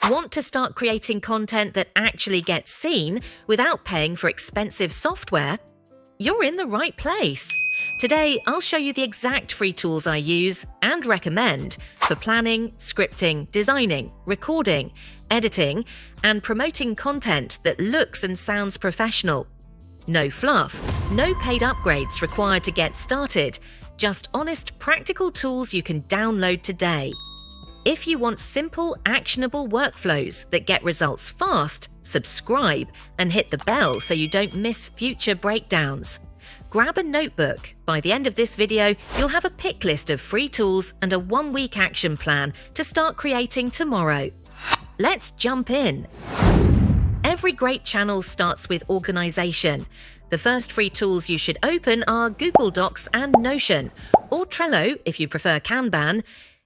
Want to start creating content that actually gets seen without paying for expensive software? You're in the right place. Today, I'll show you the exact free tools I use and recommend for planning, scripting, designing, recording, editing, and promoting content that looks and sounds professional. No fluff, no paid upgrades required to get started, just honest, practical tools you can download today. If you want simple, actionable workflows that get results fast, subscribe and hit the bell so you don't miss future breakdowns. Grab a notebook. By the end of this video, you'll have a pick list of free tools and a 1-week action plan to start creating tomorrow. Let's jump in. Every great channel starts with organization. The first free tools you should open are Google Docs and Notion, or Trello if you prefer Kanban.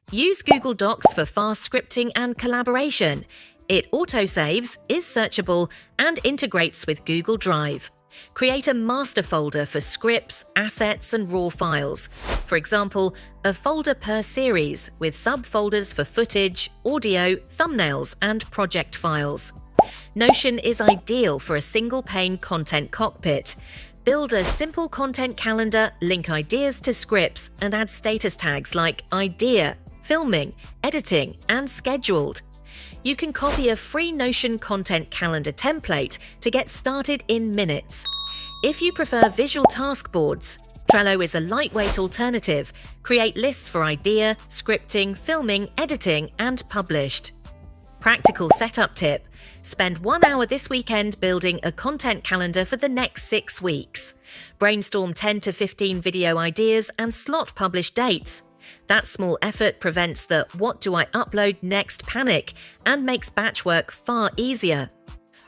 Use Google Docs for fast scripting and collaboration. It autosaves, is searchable, and integrates with Google Drive. Create a master folder for scripts, assets, and raw files. For example, a folder per series with subfolders for footage, audio, thumbnails, and project files. Notion is ideal for a single-pane content cockpit. Build a simple content calendar, link ideas to scripts, and add status tags like idea, filming, editing, and scheduled. You can copy a free Notion content calendar template to get started in minutes. If you prefer visual task boards, Trello is a lightweight alternative. Create lists for idea, scripting, filming, editing, and published. Practical setup tip. Spend 1 hour this weekend building a content calendar for the next 6 weeks. Brainstorm 10 to 15 video ideas and slot published dates. That small effort prevents the "what do I upload next" panic and makes batch work far easier.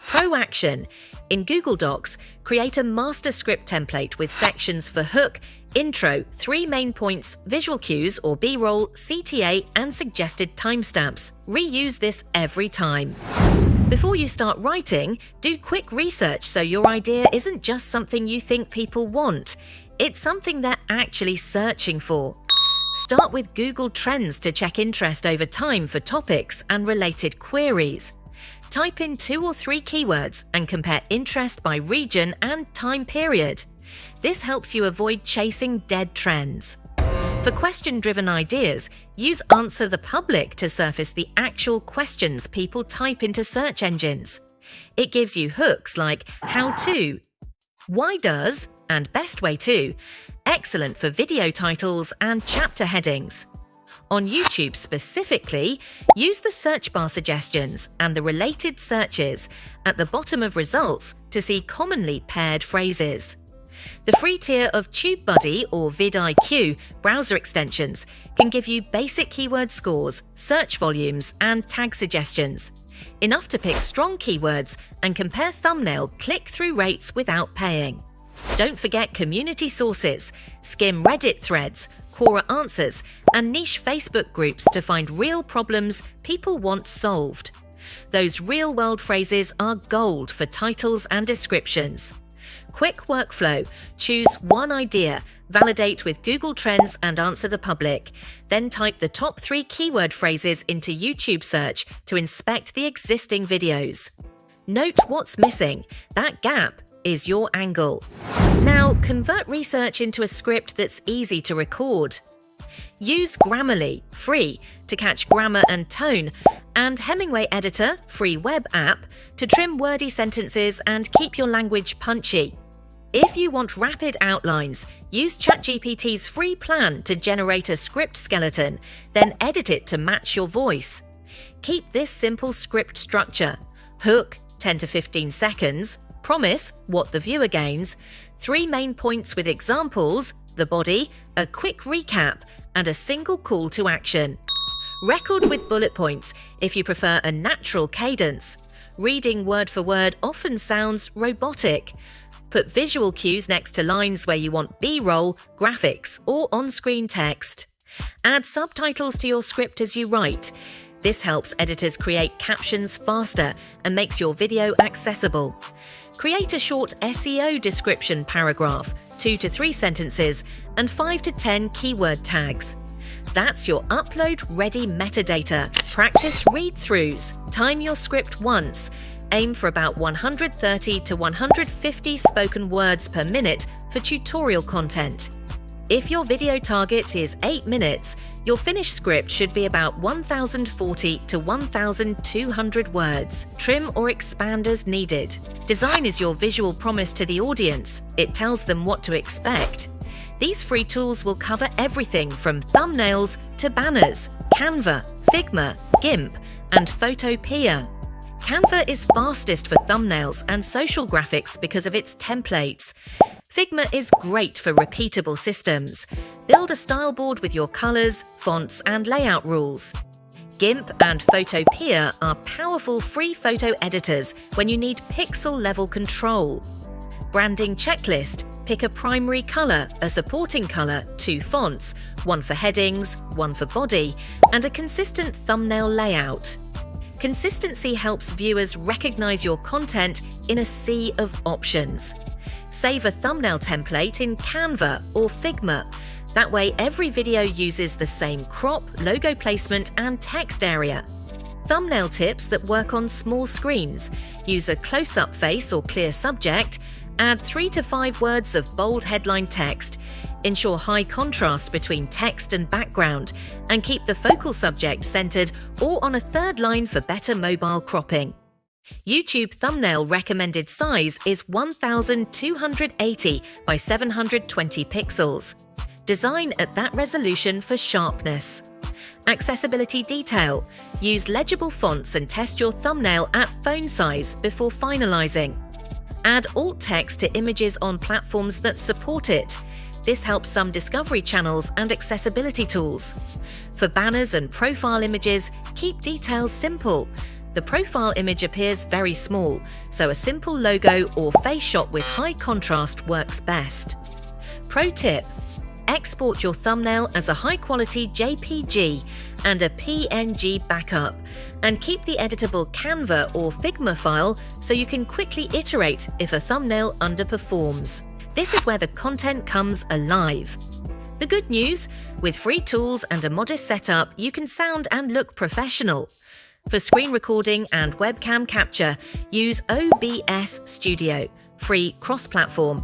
Pro action. In Google Docs, create a master script template with sections for hook, intro, 3 main points, visual cues or B-roll, CTA, and suggested timestamps. Reuse this every time. Before you start writing, do quick research so your idea isn't just something you think people want. It's something they're actually searching for. Start with Google Trends to check interest over time for topics and related queries. Type in 2 or 3 keywords and compare interest by region and time period. This helps you avoid chasing dead trends. For question-driven ideas, use Answer the Public to surface the actual questions people type into search engines. It gives you hooks like how to, why does, and best way to. Excellent for video titles and chapter headings. On YouTube specifically, use the search bar suggestions and the related searches at the bottom of results to see commonly paired phrases. The free tier of TubeBuddy or vidIQ browser extensions can give you basic keyword scores, search volumes, and tag suggestions. Enough to pick strong keywords and compare thumbnail click-through rates without paying. Don't forget community sources, skim Reddit threads, Quora answers, and niche Facebook groups to find real problems people want solved. Those real-world phrases are gold for titles and descriptions. Quick workflow. Choose one idea, validate with Google Trends and Answer the Public. Then type the top 3 keyword phrases into YouTube search to inspect the existing videos. Note what's missing. That gap is your angle. Now, convert research into a script that's easy to record. Use Grammarly, free, to catch grammar and tone, and Hemingway Editor, free web app, to trim wordy sentences and keep your language punchy. If you want rapid outlines, use ChatGPT's free plan to generate a script skeleton, then edit it to match your voice. Keep this simple script structure. Hook, 10 to 15 seconds. Promise, what the viewer gains. 3 main points with examples, the body, a quick recap, and a single call to action. Record with bullet points if you prefer a natural cadence. Reading word for word often sounds robotic. Put visual cues next to lines where you want B-roll, graphics, or on-screen text. Add subtitles to your script as you write. This helps editors create captions faster and makes your video accessible. Create a short SEO description paragraph, 2 to 3 sentences, and 5 to 10 keyword tags. That's your upload-ready metadata. Practice read-throughs. Time your script once. Aim for about 130 to 150 spoken words per minute for tutorial content. If your video target is 8 minutes, your finished script should be about 1,040 to 1,200 words. Trim or expand as needed. Design is your visual promise to the audience. It tells them what to expect. These free tools will cover everything from thumbnails to banners, Canva, Figma, GIMP, and Photopea. Canva is fastest for thumbnails and social graphics because of its templates. Figma is great for repeatable systems. Build a style board with your colors, fonts, and layout rules. GIMP and Photopea are powerful free photo editors when you need pixel-level control. Branding checklist. Pick a primary color, a supporting color, 2 fonts, one for headings, one for body, and a consistent thumbnail layout. Consistency helps viewers recognize your content in a sea of options. Save a thumbnail template in Canva or Figma. That way, every video uses the same crop, logo placement, and text area. Thumbnail tips that work on small screens. Use a close-up face or clear subject. Add 3 to 5 words of bold headline text. Ensure high contrast between text and background, and keep the focal subject centered or on a third line for better mobile cropping. YouTube thumbnail recommended size is 1280 by 720 pixels. Design at that resolution for sharpness. Accessibility detail. Use legible fonts and test your thumbnail at phone size before finalizing. Add alt text to images on platforms that support it. This helps some discovery channels and accessibility tools. For banners and profile images, keep details simple. The profile image appears very small, so a simple logo or face shot with high contrast works best. Pro tip: export your thumbnail as a high-quality JPG and a PNG backup, and keep the editable Canva or Figma file so you can quickly iterate if a thumbnail underperforms. This is where the content comes alive. The good news: with free tools and a modest setup, you can sound and look professional. For screen recording and webcam capture, use OBS Studio, free cross-platform.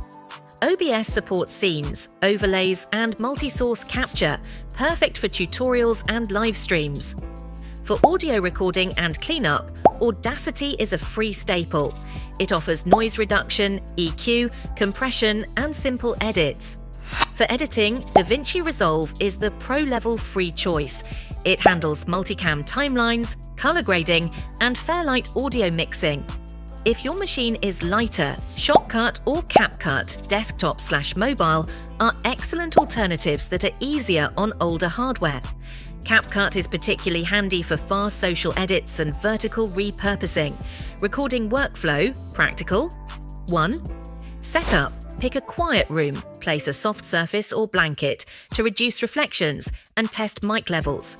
OBS supports scenes, overlays, and multi-source capture, perfect for tutorials and live streams. For audio recording and cleanup, Audacity is a free staple. It offers noise reduction, EQ, compression, and simple edits. For editing, DaVinci Resolve is the pro-level free choice. It handles multicam timelines, color grading, and Fairlight audio mixing. If your machine is lighter, Shotcut or CapCut, desktop/mobile, are excellent alternatives that are easier on older hardware. CapCut is particularly handy for fast social edits and vertical repurposing. Recording workflow, practical. 1. Setup. Pick a quiet room, place a soft surface or blanket to reduce reflections and test mic levels.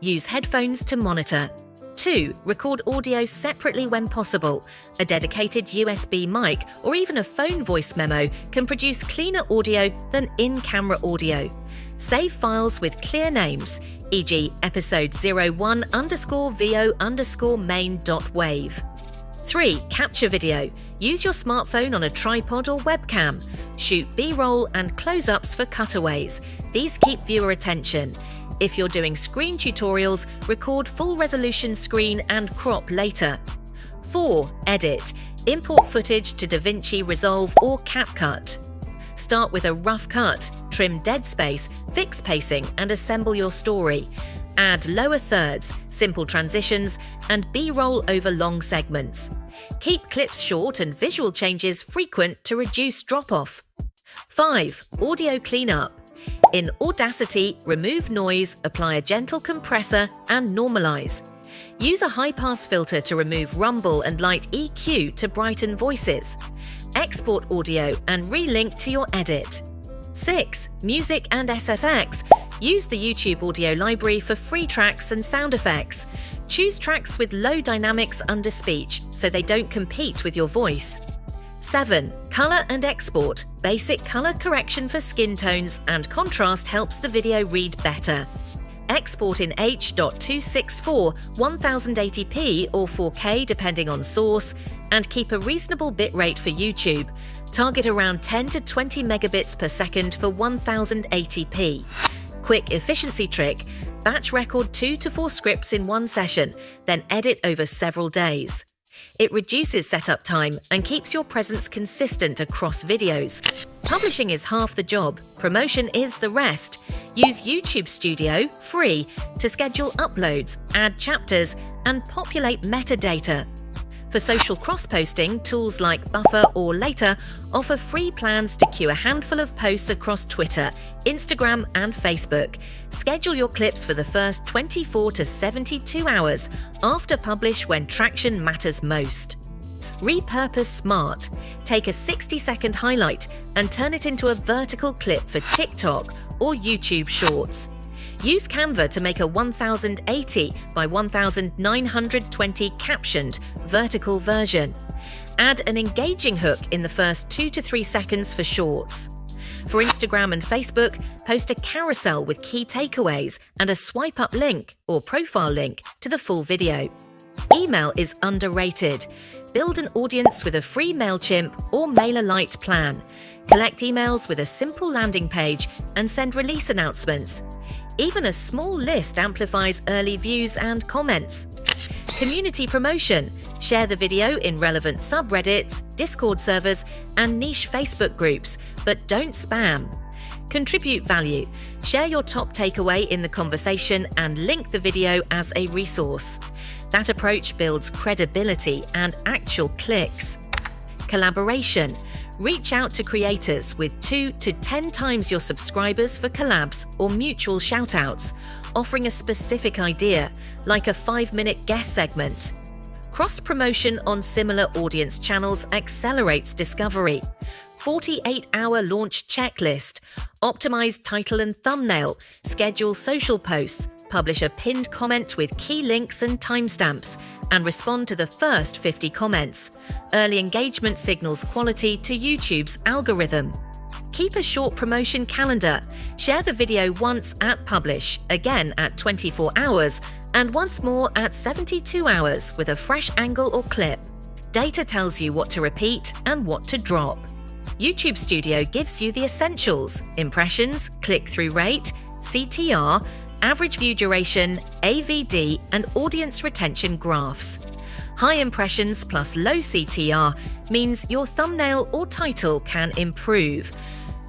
Use headphones to monitor. 2. Record audio separately when possible. A dedicated USB mic or even a phone voice memo can produce cleaner audio than in-camera audio. Save files with clear names, e.g. episode 01_vo_main.wave. 3. Capture video. Use your smartphone on a tripod or webcam. Shoot B-roll and close-ups for cutaways. These keep viewer attention. If you're doing screen tutorials, record full-resolution screen and crop later. 4. Edit. Import footage to DaVinci Resolve or CapCut. Start with a rough cut, trim dead space, fix pacing, and assemble your story. Add lower thirds, simple transitions, and B-roll over long segments. Keep clips short and visual changes frequent to reduce drop-off. 5. Audio cleanup. In Audacity, remove noise, apply a gentle compressor, and normalize. Use a high-pass filter to remove rumble and light EQ to brighten voices. Export audio and relink to your edit. 6. Music and SFX. Use the YouTube audio library for free tracks and sound effects. Choose tracks with low dynamics under speech so they don't compete with your voice. 7. Color and export. Basic color correction for skin tones and contrast helps the video read better. Export in H.264, 1080p or 4K depending on source, and keep a reasonable bitrate for YouTube. Target around 10 to 20 megabits per second for 1080p. Quick efficiency trick: batch record 2 to 4 scripts in one session, then edit over several days. It reduces setup time and keeps your presence consistent across videos. Publishing is half the job, promotion is the rest. Use YouTube Studio, free, to schedule uploads, add chapters, and populate metadata. For social cross-posting, tools like Buffer or Later offer free plans to queue a handful of posts across Twitter, Instagram, and Facebook. Schedule your clips for the first 24 to 72 hours after publish when traction matters most. Repurpose smart. Take a 60-second highlight and turn it into a vertical clip for TikTok or YouTube Shorts. Use Canva to make a 1080 by 1920 captioned vertical version. Add an engaging hook in the first 2 to 3 seconds for shorts. For Instagram and Facebook, post a carousel with key takeaways and a swipe-up link or profile link to the full video. Email is underrated. Build an audience with a free MailChimp or MailerLite plan. Collect emails with a simple landing page and send release announcements. Even a small list amplifies early views and comments. Community promotion. Share the video in relevant subreddits, Discord servers, and niche Facebook groups, but don't spam. Contribute value. Share your top takeaway in the conversation and link the video as a resource. That approach builds credibility and actual clicks. Collaboration. Reach out to creators with 2 to 10 times your subscribers for collabs or mutual shoutouts, offering a specific idea, like a 5-minute guest segment. Cross-promotion on similar audience channels accelerates discovery. 48-hour launch checklist. Optimize title and thumbnail. Schedule social posts. Publish a pinned comment with key links and timestamps, and respond to the first 50 comments. Early engagement signals quality to YouTube's algorithm. Keep a short promotion calendar. Share the video once at publish, again at 24 hours, and once more at 72 hours with a fresh angle or clip. Data tells you what to repeat and what to drop. YouTube Studio gives you the essentials: impressions, click-through rate, CTR, average view duration, AVD, and audience retention graphs. High impressions plus low CTR means your thumbnail or title can improve.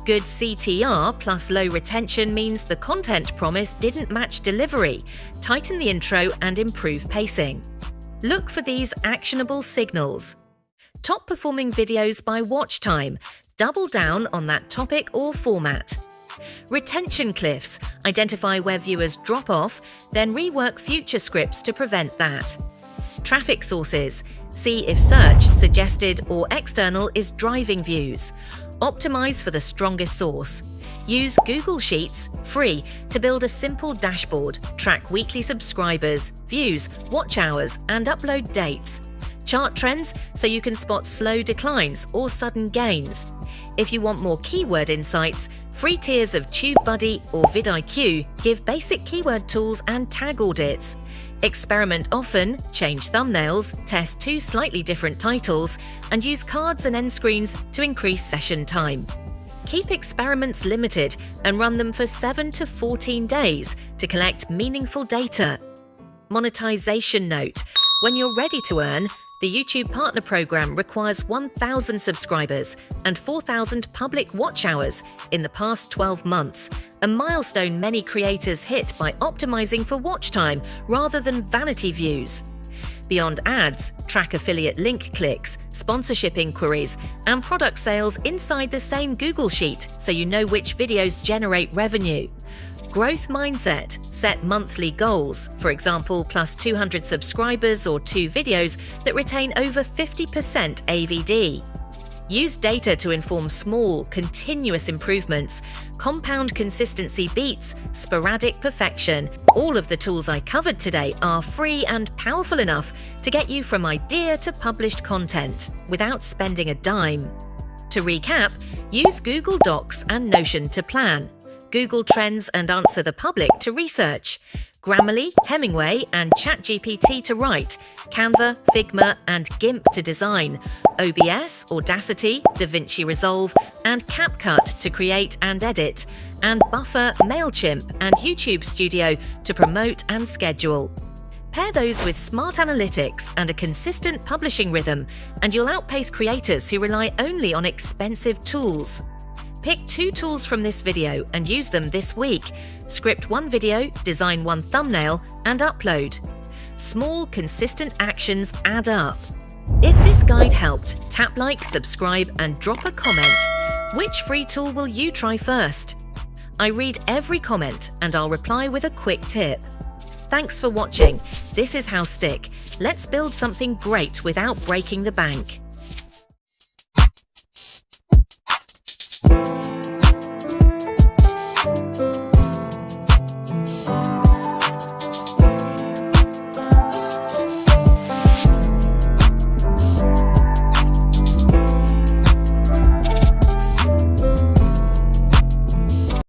Good CTR plus low retention means the content promise didn't match delivery. Tighten the intro and improve pacing. Look for these actionable signals. Top performing videos by watch time. Double down on that topic or format. Retention cliffs. Identify where viewers drop off, then rework future scripts to prevent that. Traffic sources. See if search, suggested, or external is driving views. Optimize for the strongest source. Use Google Sheets, free, to build a simple dashboard, track weekly subscribers, views, watch hours, and upload dates. Chart trends so you can spot slow declines or sudden gains. If you want more keyword insights, free tiers of TubeBuddy or vidIQ give basic keyword tools and tag audits. Experiment often, change thumbnails, test 2 slightly different titles, and use cards and end screens to increase session time. Keep experiments limited and run them for 7 to 14 days to collect meaningful data. Monetization note: when you're ready to earn, the YouTube Partner Program requires 1,000 subscribers and 4,000 public watch hours in the past 12 months, a milestone many creators hit by optimizing for watch time rather than vanity views. Beyond ads, track affiliate link clicks, sponsorship inquiries, and product sales inside the same Google Sheet so you know which videos generate revenue. Growth mindset. Set monthly goals, for example, plus 200 subscribers or 2 videos that retain over 50% AVD. Use data to inform small, continuous improvements. Compound consistency beats sporadic perfection. All of the tools I covered today are free and powerful enough to get you from idea to published content without spending a dime. To recap, use Google Docs and Notion to plan. Google Trends and Answer the Public to research. Grammarly, Hemingway, and ChatGPT to write, Canva, Figma, and GIMP to design, OBS, Audacity, DaVinci Resolve, and CapCut to create and edit, and Buffer, MailChimp, and YouTube Studio to promote and schedule. Pair those with smart analytics and a consistent publishing rhythm, and you'll outpace creators who rely only on expensive tools. Pick 2 tools from this video and use them this week. Script 1 video, design 1 thumbnail, and upload. Small, consistent actions add up. If this guide helped, tap like, subscribe, and drop a comment. Which free tool will you try first? I read every comment and I'll reply with a quick tip. Thanks for watching. This is HowStick. Let's build something great without breaking the bank.